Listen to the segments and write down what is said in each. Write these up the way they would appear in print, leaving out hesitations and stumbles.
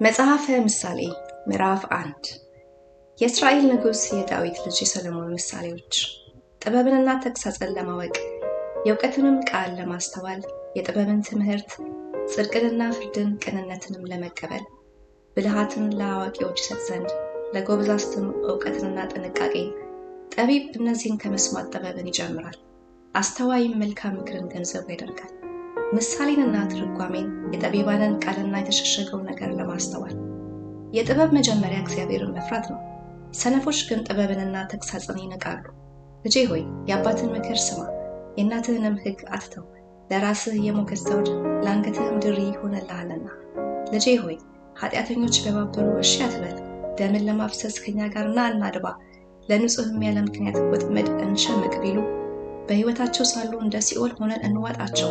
መጽሐፈ ምሳሌ ምዕራፍ 1 የእስራኤል ንጉሥ የዳዊት ልጅ የሰሎሞን ምሳሌዎች። ጥበብንና ተግሣጽን ለማወቅ የእውቀትንም ቃል ለማስተዋል የጥበብን ትምህርት ጽድቅንና ፍርድን ቅንነትንም ለመቀበል ብልሃትን ለአዋቂዎች ይሰጥ ዘንድ ለጎበዛዝትም እውቀትንና ጥንቃቄን ጠቢብ እነዚህን ከመስማት ጥበብን ይጨምራል። አስተዋይም መልካም ምክርን ገንዘቡ ያደርጋል። ምሳሌንና ትርጓሜን የጠቢባንን ቃልና የተሸሸገውን ነገር ለማስተዋል የጥበብ መጀመሪያ እግዚአብሔርን መፍራት ነው። ሰነፎች ግን ጥበብንና ተግሣጽን ይንቃሉ። ልጄ ሆይ የአባትን ምክር ስማ፣ የእናትህንም ሕግ አትተው። ለራስህ የሞገስ ዘውድ ለአንገትህም ድሪ ይሆንልሃልና። ልጄ ሆይ ኃጢአተኞች ቢያባብሉ እሺ አትበል። ደምን ለማፍሰስ ከኛ ጋር ና እናድባ፣ ለንጹሕም ያለ ምክንያት ወጥመድ እንሸምቅ ቢሉ በሕይወታቸው ሳሉ እንደ ሲኦል ሆነን እንዋጣቸው፣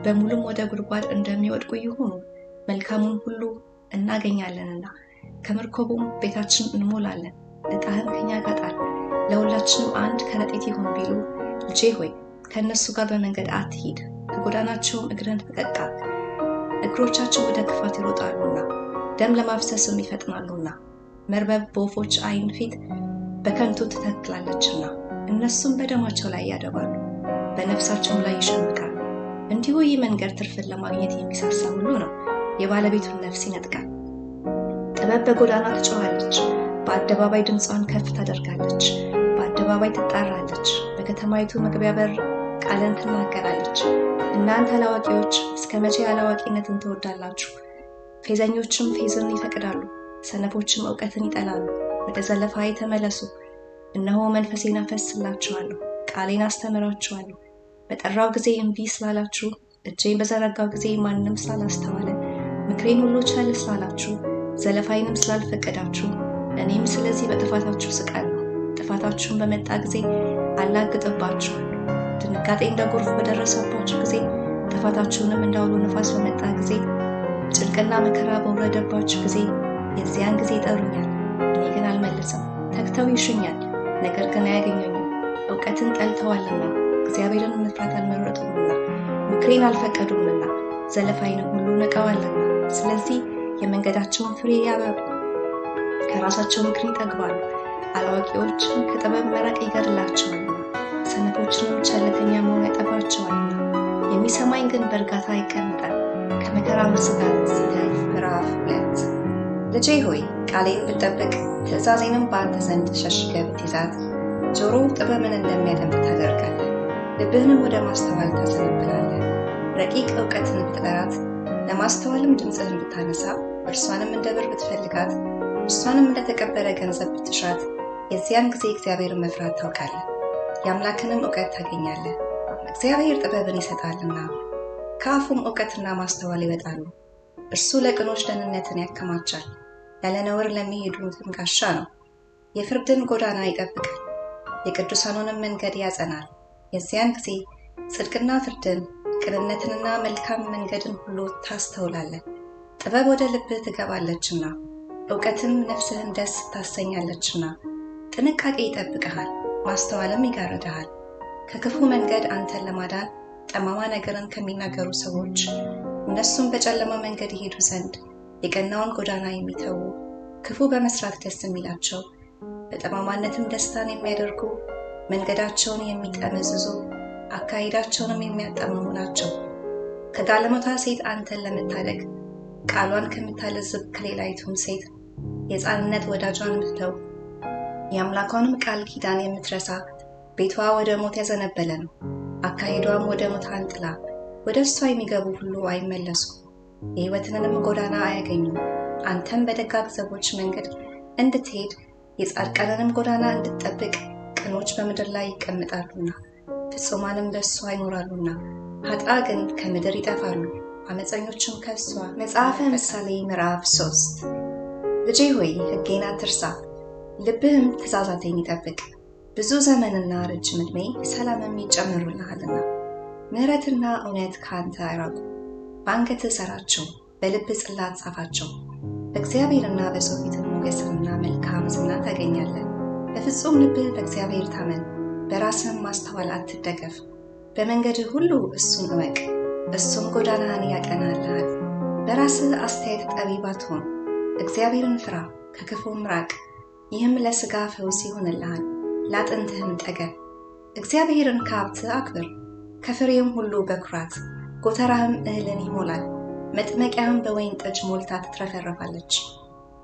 በሙሉም ወደ ጉድጓድ እንደሚወድቁ ይሁኑ። መልካሙን ሁሉ እናገኛለንና ከመርኮቡም ቤታችን እንሞላለን። ዕጣህም ከኛ ጋር ጣል፣ ለሁላችንም አንድ ከረጢት ይሁን ቢሉ ልጄ ሆይ ከእነሱ ጋር በመንገድ አትሂድ፣ ከጎዳናቸውም እግርን ፈቀቅ አድርግ። እግሮቻቸው ወደ ክፋት ይሮጣሉና ደም ለማፍሰስም ይፈጥናሉና። መርበብ በወፎች ዓይን ፊት በከንቱ ትተክላለችና እነሱም በደማቸው ላይ ያደባሉ፣ በነፍሳቸውም ላይ ይሸምቃሉ። እንዲሁ ይህ መንገድ ትርፍን ለማግኘት የሚሳሳ ሁሉ ነው፣ የባለቤቱን ነፍስ ይነጥቃል። ጥበብ በጎዳና ትጮኻለች፣ በአደባባይ ድምጿን ከፍ ታደርጋለች። በአደባባይ ትጣራለች፣ በከተማይቱ መግቢያ በር ቃልን ትናገራለች። እናንተ አላዋቂዎች እስከ መቼ አላዋቂነትን ትወዳላችሁ? ፌዘኞችም ፌዝን ይፈቅዳሉ፣ ሰነፎችም እውቀትን ይጠላሉ። ወደ ዘለፋዬ ተመለሱ፣ እነሆ መንፈሴን አፈስላችኋለሁ፣ ቃሌን አስተምራችኋለሁ። በጠራው ጊዜ እምቢ ስላላችሁ፣ እጄን በዘረጋው ጊዜ ማንም ስላላስተዋለ፣ ምክሬን ሁሉ ቸል ስላላችሁ፣ ዘለፋይንም ስላልፈቀዳችሁ፣ እኔም ስለዚህ በጥፋታችሁ ስቃለሁ። ጥፋታችሁን በመጣ ጊዜ አላግጥባችኋለሁ። ድንጋጤ እንደ ጎርፍ በደረሰባችሁ ጊዜ፣ ጥፋታችሁንም እንዳውሎ ነፋስ በመጣ ጊዜ፣ ጭንቅና መከራ በወረደባችሁ ጊዜ፣ የዚያን ጊዜ ይጠሩኛል፣ እኔ ግን አልመልስም። ተግተው ይሹኛል፣ ነገር ግን አያገኙኝም። እውቀትን ጠልተዋልና እግዚአብሔርን መፍራት አልመረጡምና ምክሬን አልፈቀዱምና ዘለፋይንም ሁሉ ንቀዋልና። ስለዚህ የመንገዳቸውን ፍሬ ያበሉ፣ ከራሳቸው ምክር ይጠግባሉ። አላዋቂዎችን ከጥበብ መራቅ ይገድላቸዋልና ሰነፎችንም ቸልተኛ መሆን ያጠፋቸዋልና። የሚሰማኝ ግን በእርጋታ ይቀመጣል፣ ከመከራም ስጋት ሲተርፍ። ምዕራፍ 2 ልጄ ሆይ ቃሌን ብትጠብቅ ትእዛዜንም በአንተ ዘንድ ሸሽገህ ብትይዛት፣ ጆሮ ጥበብን እንደሚያደምጥ ታደርጋለህ፣ ልብህንም ወደ ማስተዋል ታዘነብላለህ። ረቂቅ እውቀትን ብትጠራት፣ ለማስተዋልም ድምፅህን ብታነሳ፣ እርሷንም እንደ ብር ብትፈልጋት፣ እርሷንም እንደተቀበረ ገንዘብ ብትሻት፣ የዚያን ጊዜ እግዚአብሔርን መፍራት ታውቃለህ፣ የአምላክንም እውቀት ታገኛለህ። እግዚአብሔር ጥበብን ይሰጣልና ከአፉም እውቀትና ማስተዋል ይወጣሉ። እርሱ ለቅኖች ደህንነትን ያከማቻል፣ ያለ ነውር ለሚሄዱትም ጋሻ ነው። የፍርድን ጎዳና ይጠብቃል፣ የቅዱሳኑንም መንገድ ያጸናል። የዚያን ጊዜ ጽድቅና ፍርድን ቅንነትንና መልካም መንገድን ሁሉ ታስተውላለህ። ጥበብ ወደ ልብህ ትገባለችና እውቀትም ነፍስህን ደስ ታሰኛለችና። ጥንቃቄ ይጠብቅሃል፣ ማስተዋልም ይጋርድሃል። ከክፉ መንገድ አንተን ለማዳን ጠማማ ነገርን ከሚናገሩ ሰዎች፣ እነሱም በጨለማ መንገድ ይሄዱ ዘንድ የቀናውን ጎዳና የሚተዉ፣ ክፉ በመስራት ደስ የሚላቸው፣ በጠማማነትም ደስታን የሚያደርጉ፣ መንገዳቸውን የሚጠመዝዙ፣ አካሄዳቸውንም የሚያጠምሙ ናቸው። ከጋለሞታ ሴት አንተን ለመታደግ ቃሏን ከምታለዝብ ከሌላይቱም ሴት የሕፃንነት ወዳጇን ምትተው፣ የአምላኳንም ቃል ኪዳን የምትረሳ ቤቷ ወደ ሞት ያዘነበለ ነው፣ አካሄዷም ወደ ሙታን ጥላ። ወደ እሷ የሚገቡ ሁሉ አይመለሱም፣ የሕይወትንም ጎዳና አያገኙም። አንተም በደጋግ ሰዎች መንገድ እንድትሄድ የጻድቃንንም ጎዳና እንድትጠብቅ፣ ቅኖች በምድር ላይ ይቀመጣሉና ፍጹማንም በእሷ ይኖራሉና። ኃጥአ ግን ከምድር ይጠፋሉ፣ አመፀኞችም ከእሷ። መጽሐፈ ምሳሌ ምዕራፍ 3 ልጄ ሆይ ሕጌን አትርሳ፣ ልብህም ትእዛዛቴን ይጠብቅ። ብዙ ዘመንና ረጅም ዕድሜ ሰላምም ይጨመሩልሃልና። ምሕረትና እውነት ከአንተ አይራቁ፣ በአንገትህ ሰራቸው፣ በልብህ ጽላት ጻፋቸው። በእግዚአብሔርና በሰው ፊትም ሞገስንና መልካም ዝናን ታገኛለህ። በፍጹም ልብህ በእግዚአብሔር ታመን፣ በራስህም ማስተዋል አትደገፍ። በመንገድህ ሁሉ እሱን እወቅ፣ እሱም ጎዳናህን ያቀናልሃል። በራስህ አስተያየት ጠቢብ አትሁን፣ እግዚአብሔርን ፍራ፣ ከክፉም ራቅ። ይህም ለሥጋ ፈውስ ይሆንልሃል፣ ለአጥንትህም ጠገብ። እግዚአብሔርን ከሀብትህ አክብር፣ ከፍሬውም ሁሉ በኩራት። ጎተራህም እህልን ይሞላል፣ መጥመቂያህም በወይን ጠጅ ሞልታ ትትረፈረፋለች።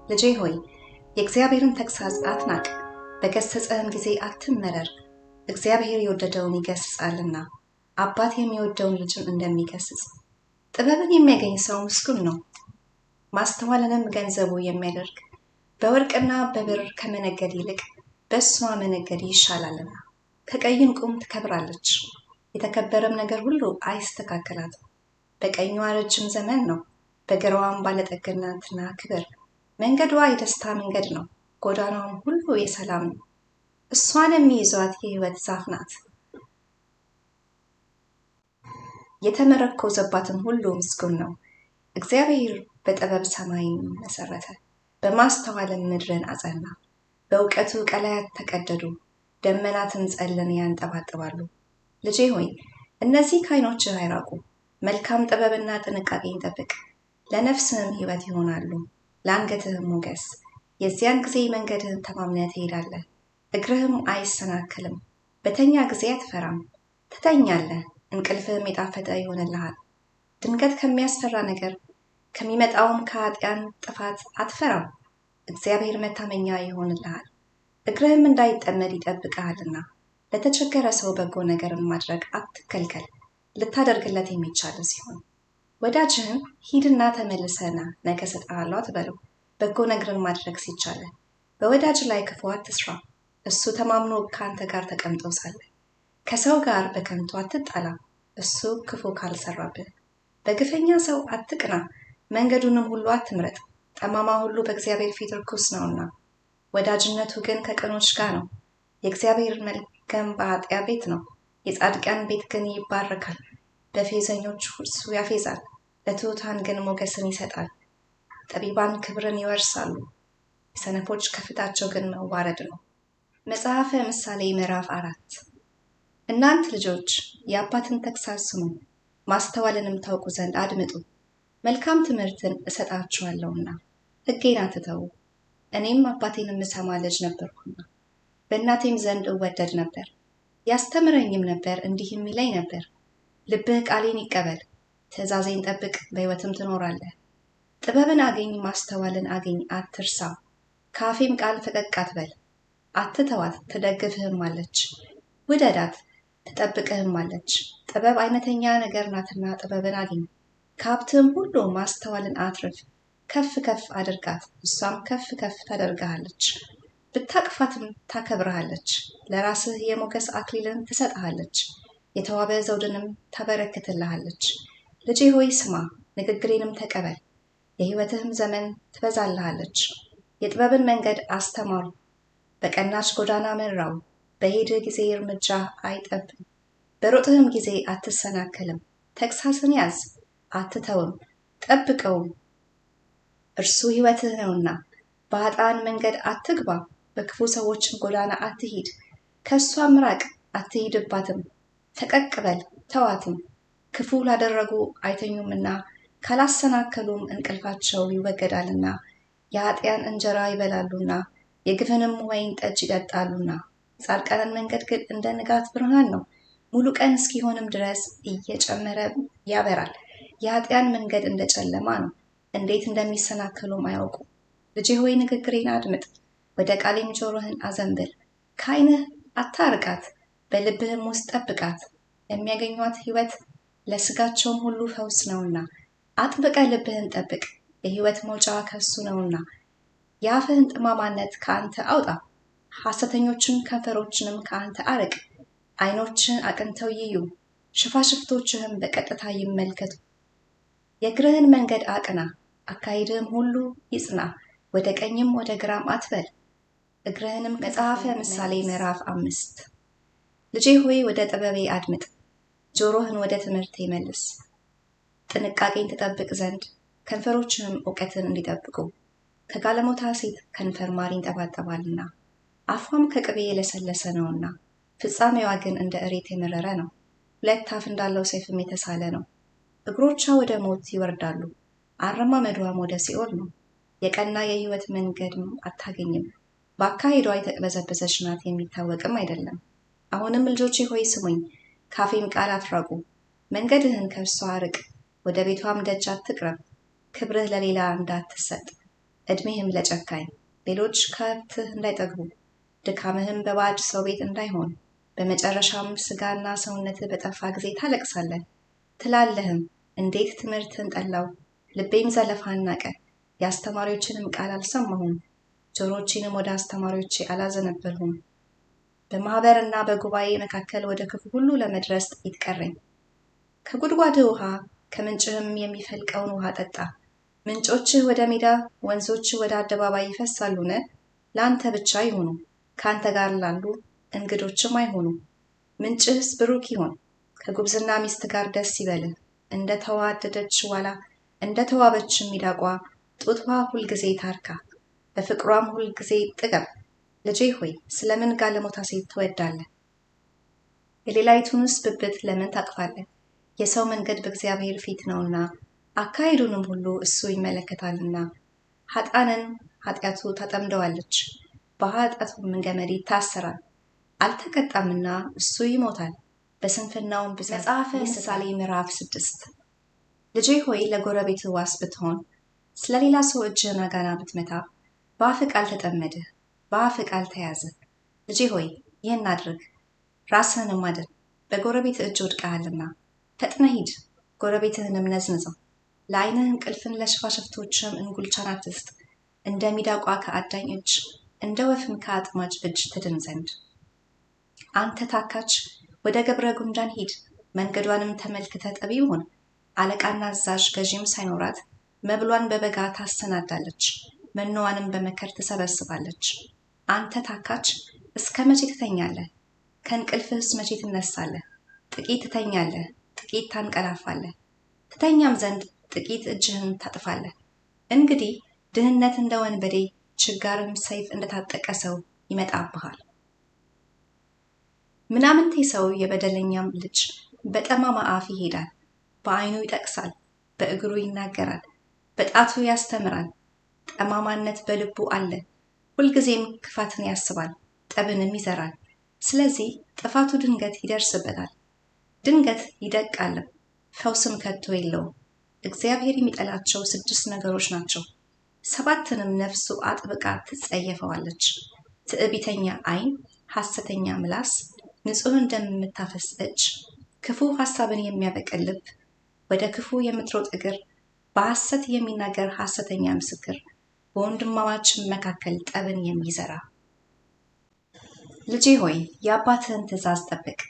ልጄ ሆይ የእግዚአብሔርን ተግሣጽ አትናቅ፣ በገሠጸህም ጊዜ አትመረር። እግዚአብሔር የወደደውን ይገሥጻልና፣ አባት የሚወደውን ልጅም እንደሚገሥጽ። ጥበብን የሚያገኝ ሰው ምስጉን ነው፣ ማስተዋልንም ገንዘቡ የሚያደርግ። በወርቅና በብር ከመነገድ ይልቅ በእሷ መነገድ ይሻላልና። ከቀይ ዕንቁም ትከብራለች፣ የተከበረም ነገር ሁሉ አይስተካከላትም። በቀኟ ረጅም ዘመን ነው፣ በግራዋም ባለጠግነትና ክብር። መንገዷ የደስታ መንገድ ነው፣ ጎዳናዋም ሁሉ የሰላም ነው። እሷን የሚይዟት የሕይወት ዛፍ ናት፣ የተመረኮዘባትም ሁሉ ምስጉን ነው። እግዚአብሔር በጥበብ ሰማይን መሰረተ፣ በማስተዋልም ምድርን አጸና። በእውቀቱ ቀላያት ተቀደዱ፣ ደመናትም ጸልን ያንጠባጥባሉ። ልጄ ሆይ እነዚህ ከዓይኖችህ አይራቁ፣ መልካም ጥበብና ጥንቃቄን ጠብቅ። ለነፍስህም ሕይወት ይሆናሉ፣ ለአንገትህም ሞገስ። የዚያን ጊዜ መንገድህን ተማምነህ ትሄዳለህ፣ እግርህም አይሰናክልም። በተኛ ጊዜ አትፈራም፣ ትተኛለህ፣ እንቅልፍህም የጣፈጠ ይሆንልሃል። ድንገት ከሚያስፈራ ነገር ከሚመጣውም ከኃጢአን ጥፋት አትፈራም። እግዚአብሔር መታመኛ ይሆንልሃል፣ እግርህም እንዳይጠመድ ይጠብቅሃልና። ለተቸገረ ሰው በጎ ነገርን ማድረግ አትከልከል፣ ልታደርግለት የሚቻል ሲሆን። ወዳጅህን ሂድና ተመልሰና ነገ እሰጥሃለሁ አትበለው፣ በጎ ነገርን ማድረግ ሲቻለ። በወዳጅ ላይ ክፉ አትስራ፣ እሱ ተማምኖ ከአንተ ጋር ተቀምጦ ሳለ። ከሰው ጋር በከንቱ አትጣላ፣ እሱ ክፉ ካልሰራብህ። በግፈኛ ሰው አትቅና፣ መንገዱንም ሁሉ አትምረጥ። ጠማማ ሁሉ በእግዚአብሔር ፊት ርኩስ ነውና፣ ወዳጅነቱ ግን ከቅኖች ጋር ነው። የእግዚአብሔር መልካም በኃጢያ ቤት ነው፣ የጻድቃን ቤት ግን ይባረካል። በፌዘኞች እርሱ ያፌዛል፣ ለትሑታን ግን ሞገስን ይሰጣል። ጠቢባን ክብርን ይወርሳሉ፣ የሰነፎች ከፍታቸው ግን መዋረድ ነው። መጽሐፈ ምሳሌ ምዕራፍ 4 እናንት ልጆች የአባትን ተግሣጽ ስሙ፣ ማስተዋልንም ታውቁ ዘንድ አድምጡ። መልካም ትምህርትን እሰጣችኋለሁና ሕጌን አትተዉ። እኔም አባቴን የምሰማ ልጅ ነበርኩና በእናቴም ዘንድ እወደድ ነበር። ያስተምረኝም ነበር፣ እንዲህም ይለኝ ነበር፣ ልብህ ቃሌን ይቀበል፣ ትእዛዜን ጠብቅ፣ በሕይወትም ትኖራለህ። ጥበብን አገኝ፣ ማስተዋልን አገኝ፣ አትርሳ። ከአፌም ቃል ፈቀቅ አትበል። አትተዋት፣ ትደግፍህም አለች። ውደዳት፣ ትጠብቅህም አለች። ጥበብ አይነተኛ ነገር ናትና ጥበብን አግኝ። ከሀብትህም ሁሉ ማስተዋልን አትርፍ። ከፍ ከፍ አድርጋት፣ እሷም ከፍ ከፍ ታደርግሃለች። ብታቅፋትም ታከብርሃለች። ለራስህ የሞገስ አክሊልን ትሰጥሃለች፣ የተዋበ ዘውድንም ታበረክትልሃለች። ልጄ ሆይ ስማ፣ ንግግሬንም ተቀበል፣ የሕይወትህም ዘመን ትበዛልሃለች። የጥበብን መንገድ አስተማሩ፣ በቀናች ጎዳና መራው። በሄድህ ጊዜ እርምጃ አይጠብም፣ በሮጥህም ጊዜ አትሰናከልም። ተግሣጽን ያዝ፣ አትተውም፣ ጠብቀውም፣ እርሱ ሕይወትህ ነውና። በኃጥአን መንገድ አትግባ፣ በክፉ ሰዎችም ጎዳና አትሂድ። ከእሷም ራቅ፣ አትሂድባትም። ፈቀቅ በል፣ ተዋትም። ክፉ ላደረጉ አይተኙምና ካላሰናከሉም እንቅልፋቸው ይወገዳልና። የኃጥአን እንጀራ ይበላሉና የግፍንም ወይን ጠጅ ይጠጣሉና። የጻድቃንን መንገድ ግን እንደ ንጋት ብርሃን ነው፣ ሙሉ ቀን እስኪሆንም ድረስ እየጨመረ ያበራል። የኃጥአን መንገድ እንደ ጨለማ ነው፣ እንዴት እንደሚሰናከሉም አያውቁም። ልጄ ሆይ ንግግሬን አድምጥ፣ ወደ ቃሌም ጆሮህን አዘንብል። ከዓይንህ አታርቃት፣ በልብህም ውስጥ ጠብቃት። የሚያገኟት ሕይወት ለሥጋቸውም ሁሉ ፈውስ ነውና። አጥብቀ ልብህን ጠብቅ፣ የሕይወት መውጫ ከእሱ ነውና። የአፍህን ጥማማነት ከአንተ አውጣ፣ ሐሰተኞችን ከንፈሮችንም ከአንተ አርቅ። ዓይኖችህን አቅንተው ይዩ፣ ሽፋሽፍቶችህም በቀጥታ ይመልከቱ። የእግርህን መንገድ አቅና፣ አካሄድህም ሁሉ ይጽና። ወደ ቀኝም ወደ ግራም አትበል፣ እግርህንም። መጽሐፈ ምሳሌ ምዕራፍ 5 ልጄ ሆይ ወደ ጥበቤ አድምጥ፣ ጆሮህን ወደ ትምህርቴ መልስ። ጥንቃቄን ትጠብቅ ዘንድ ከንፈሮችህም እውቀትን እንዲጠብቁ። ከጋለሞታ ሴት ከንፈር ማር ይንጠባጠባልና፣ አፏም ከቅቤ የለሰለሰ ነውና። ፍጻሜዋ ግን እንደ እሬት የመረረ ነው፣ ሁለት አፍ እንዳለው ሰይፍም የተሳለ ነው። እግሮቿ ወደ ሞት ይወርዳሉ፣ አረማመዷም ወደ ሲኦል ነው። የቀና የህይወት መንገድም አታገኝም። በአካሄዷ የተቅበዘበዘች ናት፣ የሚታወቅም አይደለም። አሁንም ልጆቼ ሆይ ስሙኝ፣ ካፌም ቃል አትራቁ። መንገድህን ከእርሷ አርቅ፣ ወደ ቤቷም ደጅ አትቅረብ። ክብርህ ለሌላ እንዳትሰጥ፣ ዕድሜህም ለጨካኝ። ሌሎች ከብትህ እንዳይጠግቡ፣ ድካምህም በባዕድ ሰው ቤት እንዳይሆን። በመጨረሻም ስጋና ሰውነትህ በጠፋ ጊዜ ታለቅሳለህ፣ ትላለህም እንዴት ትምህርትን ጠላው፣ ልቤም ዘለፋን ናቀ። የአስተማሪዎችንም ቃል አልሰማሁም፣ ጆሮቼንም ወደ አስተማሪዎቼ አላዘነበልሁም። በማኅበርና በጉባኤ መካከል ወደ ክፉ ሁሉ ለመድረስ ጥቂት ቀረኝ። ከጉድጓድህ ውሃ ከምንጭህም የሚፈልቀውን ውሃ ጠጣ። ምንጮችህ ወደ ሜዳ፣ ወንዞችህ ወደ አደባባይ ይፈሳሉን? ለአንተ ብቻ ይሁኑ፣ ከአንተ ጋር ላሉ እንግዶችም አይሁኑ። ምንጭህስ ብሩክ ይሁን፣ ከጉብዝና ሚስት ጋር ደስ ይበልህ። እንደ ተዋደደች ዋላ፣ እንደ ተዋበችም ሚዳቋ ጡትዋ ሁልጊዜ ታርካ፣ በፍቅሯም ሁልጊዜ ጥገብ። ልጄ ሆይ ስለምን ጋለሞታ ሴት ትወዳለህ? የሌላይቱንስ ብብት ለምን ታቅፋለህ? የሰው መንገድ በእግዚአብሔር ፊት ነውና አካሄዱንም ሁሉ እሱ ይመለከታልና። ኃጥአንን ኃጢአቱ ታጠምደዋለች፣ በኃጢአቱም ገመድ ይታሰራል። አልተቀጣምና እሱ ይሞታል፣ በስንፍናውም ብዛት። መጽሐፈ ምሳሌ ምዕራፍ 6 ልጄ ሆይ ለጎረቤት ዋስ ብትሆን፣ ስለ ሌላ ሰው እጅህን አጋና ብትመታ፣ በአፍ ቃል ተጠመድህ፣ በአፍ ቃል ተያዝህ። ልጄ ሆይ ይህን አድርግ፣ ራስህንም አድን፣ በጎረቤት እጅ ወድቀሃልና። ፈጥነህ ሂድ፣ ጎረቤትህንም ነዝንዘው። ለዓይንህ እንቅልፍን ለሽፋሽፍቶችም እንጉልቻን አትስጥ። እንደ ሚዳቋ ከአዳኝ እጅ፣ እንደ ወፍም ከአጥማጅ እጅ ትድን ዘንድ። አንተ ታካች ወደ ገብረ ጉንዳን ሂድ፣ መንገዷንም ተመልክተህ ጠቢብ ሁን። አለቃና አዛዥ ገዢም ሳይኖራት መብሏን በበጋ ታሰናዳለች፣ መኖዋንም በመከር ትሰበስባለች። አንተ ታካች እስከ መቼ ትተኛለህ? ከእንቅልፍህስ መቼ ትነሳለህ? ጥቂት ትተኛለህ፣ ጥቂት ታንቀላፋለህ፣ ትተኛም ዘንድ ጥቂት እጅህን ታጥፋለህ። እንግዲህ ድህነት እንደ ወንበዴ፣ ችጋርም ሰይፍ እንደታጠቀ ሰው ይመጣብሃል። ምናምንቴ ሰው የበደለኛም ልጅ በጠማማ አፍ ይሄዳል። በዓይኑ ይጠቅሳል፣ በእግሩ ይናገራል፣ በጣቱ ያስተምራል። ጠማማነት በልቡ አለ፣ ሁልጊዜም ክፋትን ያስባል፣ ጠብንም ይዘራል። ስለዚህ ጥፋቱ ድንገት ይደርስበታል፣ ድንገት ይደቃልም፣ ፈውስም ከቶ የለውም። እግዚአብሔር የሚጠላቸው 6 ነገሮች ናቸው፣ 7ንም ነፍሱ አጥብቃ ትጸየፈዋለች። ትዕቢተኛ ዓይን፣ ሐሰተኛ ምላስ፣ ንጹሕ እንደምታፈስ እጅ፣ ክፉ ሐሳብን የሚያበቅል ልብ፣ ወደ ክፉ የምትሮጥ እግር፣ በሐሰት የሚናገር ሐሰተኛ ምስክር፣ በወንድማማችም መካከል ጠብን የሚዘራ። ልጄ ሆይ የአባትህን ትእዛዝ ጠብቅ፣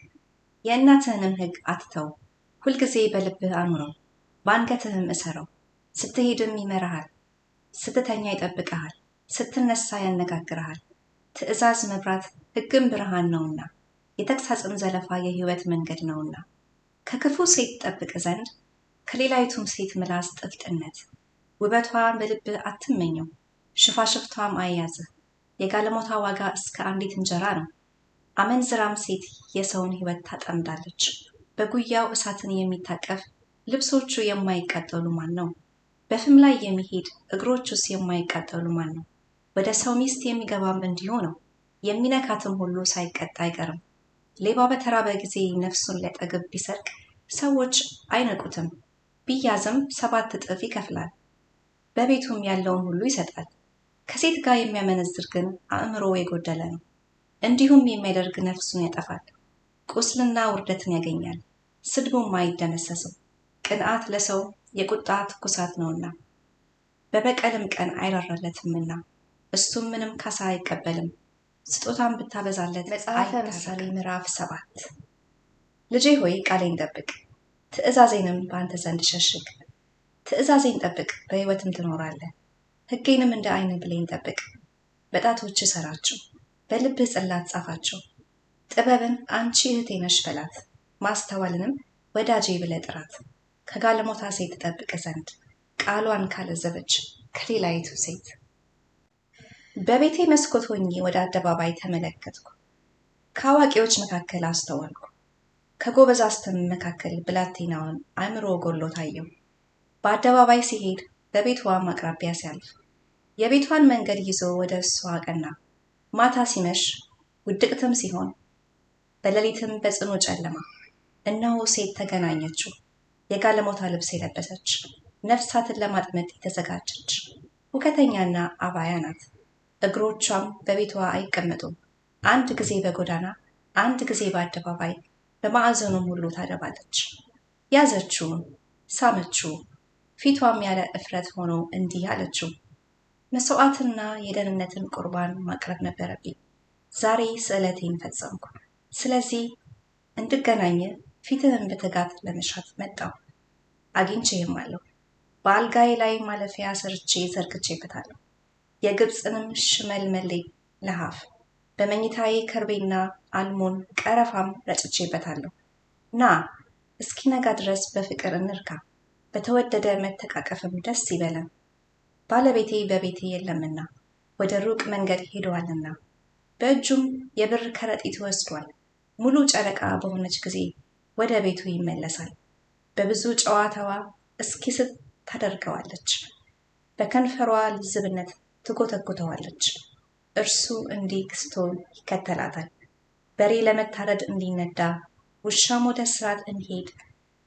የእናትህንም ሕግ አትተው። ሁልጊዜ በልብህ አኑረው፣ በአንገትህም እሰረው። ስትሄድም ይመራሃል፣ ስትተኛ ይጠብቅሃል፣ ስትነሳ ያነጋግርሃል። ትእዛዝ መብራት፣ ሕግም ብርሃን ነውና፣ የተግሣጽም ዘለፋ የሕይወት መንገድ ነውና። ከክፉ ሴት ጠብቅ ዘንድ ከሌላይቱም ሴት ምላስ ጥፍጥነት። ውበቷን በልብህ አትመኘው፣ ሽፋሽፍቷም አያዝህ። የጋለሞታ ዋጋ እስከ አንዲት እንጀራ ነው። አመንዝራም ሴት የሰውን ሕይወት ታጠምዳለች። በጉያው እሳትን የሚታቀፍ ልብሶቹ የማይቃጠሉ ማን ነው? በፍም ላይ የሚሄድ እግሮቹስ የማይቃጠሉ ማን ነው? ወደ ሰው ሚስት የሚገባም እንዲሁ ነው፣ የሚነካትም ሁሉ ሳይቀጣ አይቀርም። ሌባ በተራበ ጊዜ ነፍሱን ሊያጠግብ ቢሰርቅ ሰዎች አይነቁትም፣ ቢያዝም 7 እጥፍ ይከፍላል፣ በቤቱም ያለውን ሁሉ ይሰጣል። ከሴት ጋር የሚያመነዝር ግን አእምሮ የጎደለ ነው፣ እንዲሁም የሚያደርግ ነፍሱን ያጠፋል። ቁስልና ውርደትን ያገኛል፣ ስድቡም አይደመሰስም። ቅንዓት ለሰው የቁጣ ትኩሳት ነውና፣ በበቀልም ቀን አይራራለትምና፣ እሱም ምንም ካሳ አይቀበልም። ስጦታን ብታበዛለት። መጽሐፈ ምሳሌ ምዕራፍ 7 ልጄ ሆይ ቃሌን ጠብቅ፣ ትእዛዜንም በአንተ ዘንድ ሸሽግ። ትእዛዜን ጠብቅ፣ በሕይወትም ትኖራለህ። ሕጌንም እንደ ዓይን ብሌን ጠብቅ። በጣቶች ሰራቸው፣ በልብህ ጽላት ጻፋቸው። ጥበብን አንቺ እህቴ ነሽ በላት፣ ማስተዋልንም ወዳጄ ብለህ ጥራት። ከጋለሞታ ሴት ትጠብቅ ዘንድ ቃሏን ካለዘበች ከሌላይቱ ሴት። በቤቴ መስኮት ሆኜ ወደ አደባባይ ተመለከትኩ፣ ከአዋቂዎች መካከል አስተዋልኩ፣ ከጎበዛዝትም መካከል ብላቴናውን አእምሮ ጎሎ ታየው። በአደባባይ ሲሄድ በቤቷም አቅራቢያ ሲያልፍ የቤቷን መንገድ ይዞ ወደ እሷ አቀና። ማታ ሲመሽ ውድቅትም ሲሆን በሌሊትም በጽኑ ጨለማ እነሆ ሴት ተገናኘችው። የጋለሞታ ልብስ የለበሰች ነፍሳትን ለማጥመድ የተዘጋጀች ሁከተኛና አባያ ናት። እግሮቿም በቤቷ አይቀመጡም። አንድ ጊዜ በጎዳና አንድ ጊዜ በአደባባይ በማዕዘኑም ሁሉ ታደባለች። ያዘችው፣ ሳመችው፣ ፊቷም ያለ እፍረት ሆኖ እንዲህ አለችው፣ መስዋዕትና የደህንነትን ቁርባን ማቅረብ ነበረብኝ። ዛሬ ስዕለቴን ፈጸምኩ። ስለዚህ እንድገናኝ ፊትህን በትጋት ለመሻት መጣሁ። አግኝቼህማለሁ። በአልጋዬ ላይ ማለፊያ ሰርቼ ዘርግቼበታለሁ። የግብፅንም ሽመልመሌ ለሐፍ በመኝታዬ ከርቤና አልሞን ቀረፋም ረጭቼበታለሁ። ና እስኪነጋ ድረስ በፍቅር እንርካ፣ በተወደደ መተቃቀፍም ደስ ይበለን። ባለቤቴ በቤቴ የለምና ወደ ሩቅ መንገድ ሄደዋልና በእጁም የብር ከረጢት ወስዷል። ሙሉ ጨረቃ በሆነች ጊዜ ወደ ቤቱ ይመለሳል። በብዙ ጨዋታዋ እስኪስት ታደርገዋለች፣ በከንፈሯ ልዝብነት ትጎተጉተዋለች። እርሱ እንዲህ ክስቶ ይከተላታል። በሬ ለመታረድ እንዲነዳ፣ ውሻም ወደ ስራት እንዲሄድ፣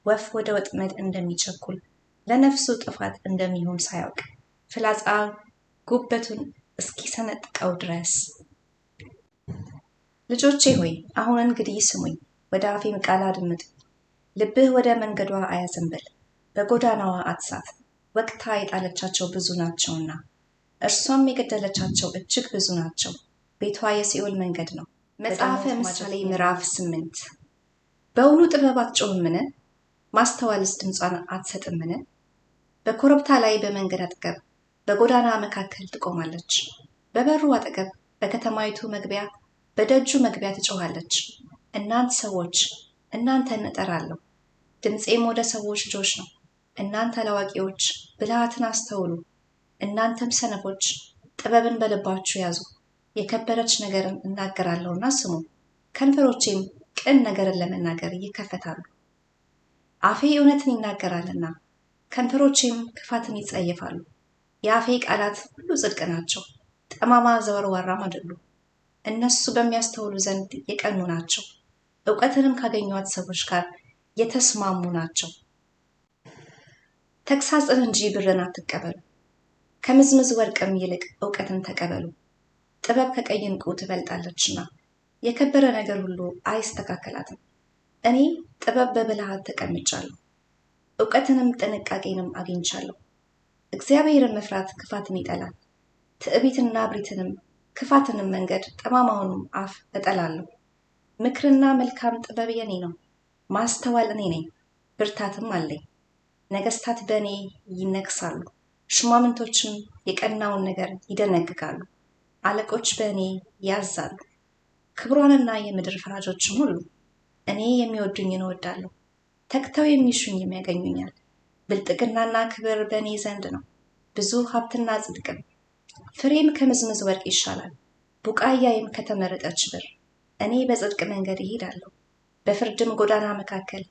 ወፍ ወደ ወጥመድ እንደሚቸኩል፣ ለነፍሱ ጥፋት እንደሚሆን ሳያውቅ ፍላጻ ጉበቱን እስኪሰነጥቀው ድረስ። ልጆቼ ሆይ አሁን እንግዲህ ስሙኝ፣ ወደ አፌም ቃል አድምጡ። ልብህ ወደ መንገዷ አያዘንብል፣ በጎዳናዋ አትሳት። ወቅታ የጣለቻቸው ብዙ ናቸውና እርሷም የገደለቻቸው እጅግ ብዙ ናቸው። ቤቷ የሲኦል መንገድ ነው። መጽሐፈ ምሳሌ ምዕራፍ 8 በውኑ ጥበብ አትጮህምን? ማስተዋልስ ድምጿን አትሰጥምን? በኮረብታ ላይ በመንገድ አጠገብ በጎዳና መካከል ትቆማለች። በበሩ አጠገብ በከተማይቱ መግቢያ በደጁ መግቢያ ትጮኻለች። እናንተ ሰዎች እናንተን እጠራለሁ፣ ድምፄም ወደ ሰዎች ልጆች ነው። እናንተ አላዋቂዎች ብልሃትን አስተውሉ፣ እናንተም ሰነፎች ጥበብን በልባችሁ ያዙ። የከበረች ነገርን እናገራለሁና ስሙ፣ ከንፈሮቼም ቅን ነገርን ለመናገር ይከፈታሉ። አፌ እውነትን ይናገራልና ከንፈሮቼም ክፋትን ይጸየፋሉ። የአፌ ቃላት ሁሉ ጽድቅ ናቸው፣ ጠማማ ዘወርዋራም አይደሉም። እነሱ በሚያስተውሉ ዘንድ የቀኑ ናቸው፣ እውቀትንም ካገኟት ሰዎች ጋር የተስማሙ ናቸው። ተግሳጽን እንጂ ብርን አትቀበሉ፣ ከምዝምዝ ወርቅም ይልቅ እውቀትን ተቀበሉ። ጥበብ ከቀይ ዕንቁ ትበልጣለችና የከበረ ነገር ሁሉ አይስተካከላትም። እኔ ጥበብ በብልሃት ተቀምጫለሁ፣ እውቀትንም ጥንቃቄንም አግኝቻለሁ። እግዚአብሔርን መፍራት ክፋትን ይጠላል፣ ትዕቢትና ብሪትንም ክፋትንም መንገድ ጠማማውንም አፍ እጠላለሁ። ምክርና መልካም ጥበብ የኔ ነው፣ ማስተዋል እኔ ነኝ፣ ብርታትም አለኝ። ነገስታት በእኔ ይነግሳሉ፣ ሹማምንቶችም የቀናውን ነገር ይደነግጋሉ። አለቆች በእኔ ያዛሉ፣ ክብሯንና የምድር ፈራጆችም ሁሉ። እኔ የሚወዱኝን እወዳለሁ፣ ተግተው የሚሹኝም ያገኙኛል። ብልጥግናና ክብር በእኔ ዘንድ ነው፣ ብዙ ሀብትና ጽድቅም። ፍሬም ከምዝምዝ ወርቅ ይሻላል፣ ቡቃያዬም ከተመረጠች ብር። እኔ በጽድቅ መንገድ እሄዳለሁ፣ በፍርድም ጎዳና መካከል።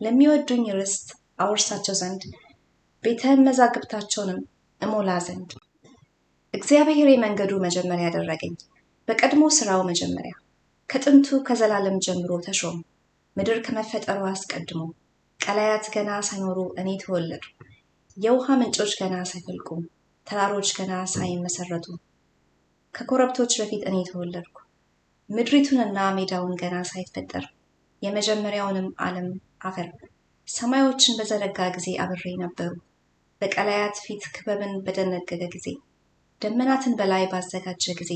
ለሚወዱኝ ርስት አወርሳቸው ዘንድ ቤተ መዛግብታቸውንም እሞላ ዘንድ። እግዚአብሔር የመንገዱ መጀመሪያ ያደረገኝ፣ በቀድሞ ስራው መጀመሪያ። ከጥንቱ ከዘላለም ጀምሮ ተሾሙ፣ ምድር ከመፈጠሩ አስቀድሞ። ቀላያት ገና ሳይኖሩ እኔ ተወለዱ፣ የውሃ ምንጮች ገና ሳይፈልቁ፣ ተራሮች ገና ሳይመሰረቱ። ከኮረብቶች በፊት እኔ ተወለድኩ፣ ምድሪቱንና ሜዳውን ገና ሳይፈጠር፣ የመጀመሪያውንም ዓለም አፈር። ሰማዮችን በዘረጋ ጊዜ አብሬ ነበሩ፣ በቀላያት ፊት ክበብን በደነገገ ጊዜ። ደመናትን በላይ ባዘጋጀ ጊዜ፣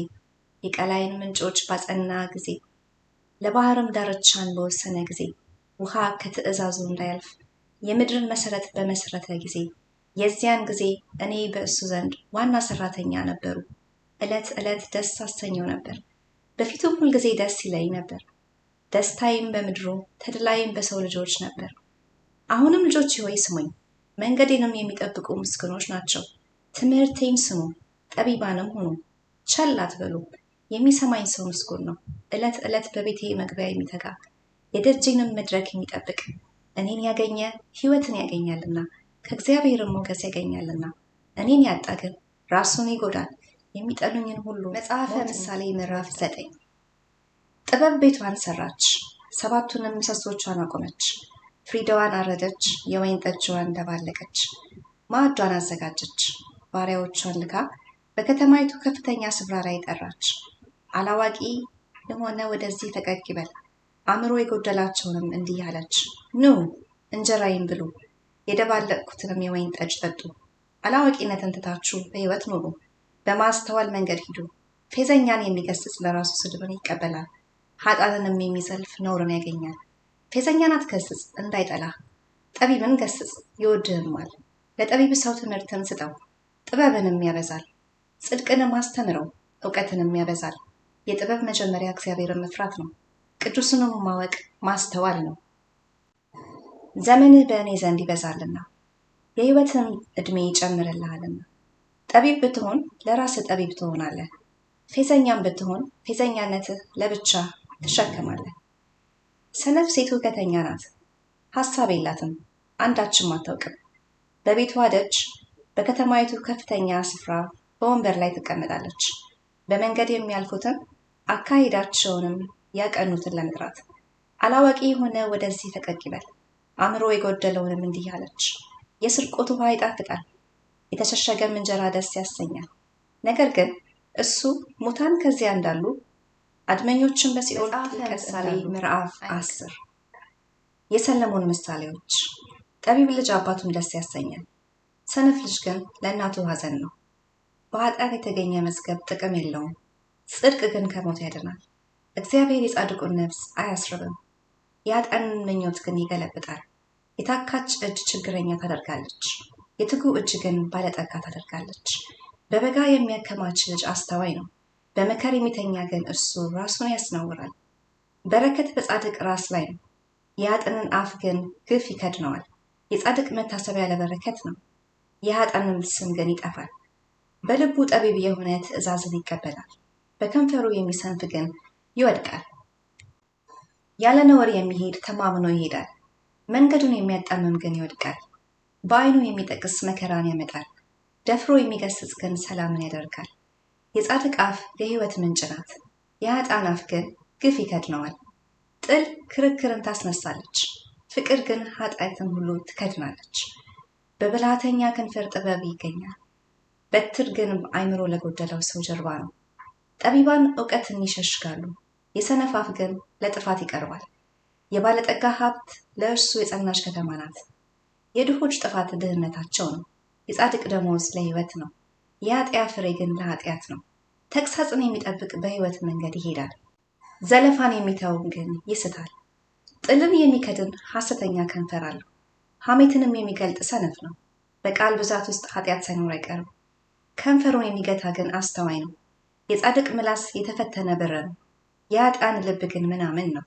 የቀላይን ምንጮች ባጸና ጊዜ፣ ለባህርም ዳርቻን በወሰነ ጊዜ፣ ውሃ ከትእዛዙ እንዳያልፍ የምድርን መሰረት በመሰረተ ጊዜ፣ የዚያን ጊዜ እኔ በእሱ ዘንድ ዋና ሰራተኛ ነበሩ። ዕለት ዕለት ደስ አሰኘው ነበር፣ በፊቱም ሁልጊዜ ደስ ይለኝ ነበር። ደስታይም በምድሩ ተድላይም በሰው ልጆች ነበር። አሁንም ልጆች ሆይ ስሙኝ፣ መንገዴንም የሚጠብቁ ምስጉኖች ናቸው። ትምህርቴን ስሙ፣ ጠቢባንም ሁኑ፣ ቸል አትበሉ። የሚሰማኝ ሰው ምስጉን ነው። ዕለት ዕለት በቤቴ መግቢያ የሚተጋ የደጄንም መድረክ የሚጠብቅ። እኔን ያገኘ ሕይወትን ያገኛልና ከእግዚአብሔርም ሞገስ ያገኛልና። እኔን ያጣ ግን ራሱን ይጎዳል፣ የሚጠሉኝን ሁሉ። መጽሐፈ ምሳሌ ምዕራፍ 9 ጥበብ ቤቷን ሰራች፣ 7ቱንም ምሰሶቿን አቆመች። ፍሪዳዋን አረደች፣ የወይን ጠጅዋን ደባለቀች፣ ማዕዷን አዘጋጀች። ባሪያዎቿን ልካ በከተማይቱ ከፍተኛ ስፍራ ላይ ጠራች። አላዋቂ የሆነ ወደዚህ ፈቀቅ ይበል፣ አእምሮ የጎደላቸውንም እንዲህ አለች፣ ኑ እንጀራዬን ብሉ፣ የደባለቅኩትንም የወይን ጠጅ ጠጡ። አላዋቂነትን ትታችሁ በሕይወት ኑሩ፣ በማስተዋል መንገድ ሂዱ። ፌዘኛን የሚገስጽ ለራሱ ስድብን ይቀበላል፣ ኃጢአትንም የሚዘልፍ ነውርን ያገኛል። ፌዘኛን አትገስጽ እንዳይጠላህ፣ ጠቢብን ገስጽ ይወድህማል። ለጠቢብ ሰው ትምህርትን ስጠው፣ ጥበብንም ያበዛል። ጽድቅንም አስተምረው፣ እውቀትንም ያበዛል። የጥበብ መጀመሪያ እግዚአብሔርን መፍራት ነው፣ ቅዱስንም ማወቅ ማስተዋል ነው። ዘመንህ በእኔ ዘንድ ይበዛልና የሕይወትን ዕድሜ ይጨምርልሃልና። ጠቢብ ብትሆን ለራስህ ጠቢብ ትሆናለህ፣ ፌዘኛም ብትሆን ፌዘኛነትህ ለብቻ ትሸከማለህ። ሰነፍ ሴት ሁከተኛ ናት፣ ሐሳብ የላትም፣ አንዳችም አታውቅም። በቤቷ ደጅ በከተማይቱ ከፍተኛ ስፍራ በወንበር ላይ ትቀመጣለች፣ በመንገድ የሚያልፉትን አካሄዳቸውንም ያቀኑትን ለመጥራት። አላዋቂ የሆነ ወደዚህ ፈቀቅ ይበል፣ አእምሮ የጎደለውንም እንዲህ አለች፣ የስርቆት ውሃ ይጣፍጣል፣ የተሸሸገም እንጀራ ደስ ያሰኛል። ነገር ግን እሱ ሙታን ከዚያ እንዳሉ አድመኞችን በሲኦል ምሳሌ ምዕራፍ 10 የሰለሞን ምሳሌዎች። ጠቢብ ልጅ አባቱን ደስ ያሰኛል፣ ሰነፍ ልጅ ግን ለእናቱ ሐዘን ነው። በኃጢአት የተገኘ መዝገብ ጥቅም የለውም፣ ጽድቅ ግን ከሞት ያድናል። እግዚአብሔር የጻድቁን ነፍስ አያስርብም፣ የኃጥአንን ምኞት ግን ይገለብጣል። የታካች እጅ ችግረኛ ታደርጋለች፣ የትጉ እጅ ግን ባለጠጋ ታደርጋለች። በበጋ የሚያከማች ልጅ አስተዋይ ነው፣ በመከር የሚተኛ ግን እርሱ ራሱን ያስነውራል። በረከት በጻድቅ ራስ ላይ ነው፣ የኃጥአንን አፍ ግን ግፍ ይከድነዋል። የጻድቅ መታሰቢያ ለበረከት ነው፣ የኃጥአንም ስም ግን ይጠፋል። በልቡ ጠቢብ የሆነ ትእዛዝን ይቀበላል፣ በከንፈሩ የሚሰንፍ ግን ይወድቃል። ያለ ነውር የሚሄድ ተማምኖ ይሄዳል፣ መንገዱን የሚያጣምም ግን ይወድቃል። በዓይኑ የሚጠቅስ መከራን ያመጣል፣ ደፍሮ የሚገስጽ ግን ሰላምን ያደርጋል። የጻድቅ አፍ የሕይወት ምንጭ ናት፣ የኃጥአን አፍ ግን ግፍ ይከድነዋል። ጥል ክርክርን ታስነሳለች፣ ፍቅር ግን ኃጢአትን ሁሉ ትከድናለች። በብልሃተኛ ከንፈር ጥበብ ይገኛል፣ በትር ግን አእምሮ ለጎደለው ሰው ጀርባ ነው። ጠቢባን እውቀትን ይሸሽጋሉ፣ የሰነፍ አፍ ግን ለጥፋት ይቀርባል። የባለጠጋ ሀብት ለእርሱ የጸናች ከተማ ናት፣ የድሆች ጥፋት ድህነታቸው ነው። የጻድቅ ደመወዝ ለሕይወት ነው፣ የኃጢአት ፍሬ ግን ለኃጢአት ነው። ተግሳጽን የሚጠብቅ በሕይወት መንገድ ይሄዳል፣ ዘለፋን የሚተው ግን ይስታል። ጥልን የሚከድን ሐሰተኛ ከንፈር አለው፣ ሐሜትንም የሚገልጥ ሰነፍ ነው። በቃል ብዛት ውስጥ ኃጢአት ሳይኖር አይቀርም፣ ከንፈሩን የሚገታ ግን አስተዋይ ነው። የጻድቅ ምላስ የተፈተነ ብር ነው፣ የኃጥአን ልብ ግን ምናምን ነው።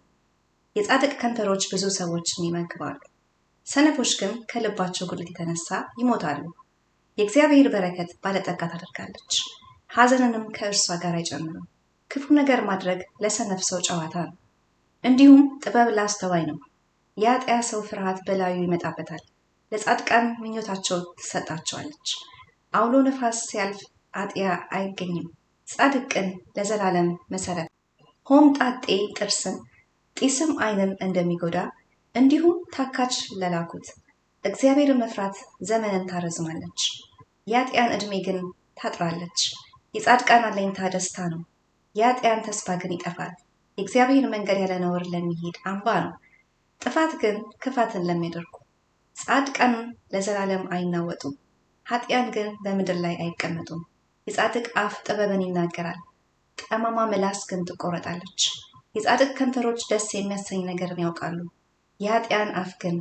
የጻድቅ ከንፈሮች ብዙ ሰዎችን ይመግባሉ፣ ሰነፎች ግን ከልባቸው ጉድለት የተነሳ ይሞታሉ። የእግዚአብሔር በረከት ባለጠጋ ታደርጋለች፣ ሐዘንንም ከእርሷ ጋር አይጨምርም። ክፉ ነገር ማድረግ ለሰነፍ ሰው ጨዋታ ነው፣ እንዲሁም ጥበብ ለአስተዋይ ነው። የኃጥአ ሰው ፍርሃት በላዩ ይመጣበታል፣ ለጻድቃን ምኞታቸው ትሰጣቸዋለች። አውሎ ነፋስ ሲያልፍ ኃጥአ አይገኝም፣ ጻድቅ ግን ለዘላለም መሰረት። ሆምጣጤ ጥርስን ጢስም ዓይንን እንደሚጎዳ እንዲሁም ታካች ለላኩት እግዚአብሔርን መፍራት ዘመንን ታረዝማለች፣ የኃጥአን ዕድሜ ግን ታጥራለች። የጻድቃን አለኝታ ደስታ ነው፣ የኃጥአን ተስፋ ግን ይጠፋል። የእግዚአብሔር መንገድ ያለ ነውር ለሚሄድ አምባ ነው፣ ጥፋት ግን ክፋትን ለሚያደርጉ። ጻድቃን ለዘላለም አይናወጡም፣ ኃጥአን ግን በምድር ላይ አይቀመጡም። የጻድቅ አፍ ጥበብን ይናገራል፣ ጠማማ ምላስ ግን ትቆረጣለች። የጻድቅ ከንፈሮች ደስ የሚያሰኝ ነገርን ያውቃሉ፣ የኃጥአን አፍ ግን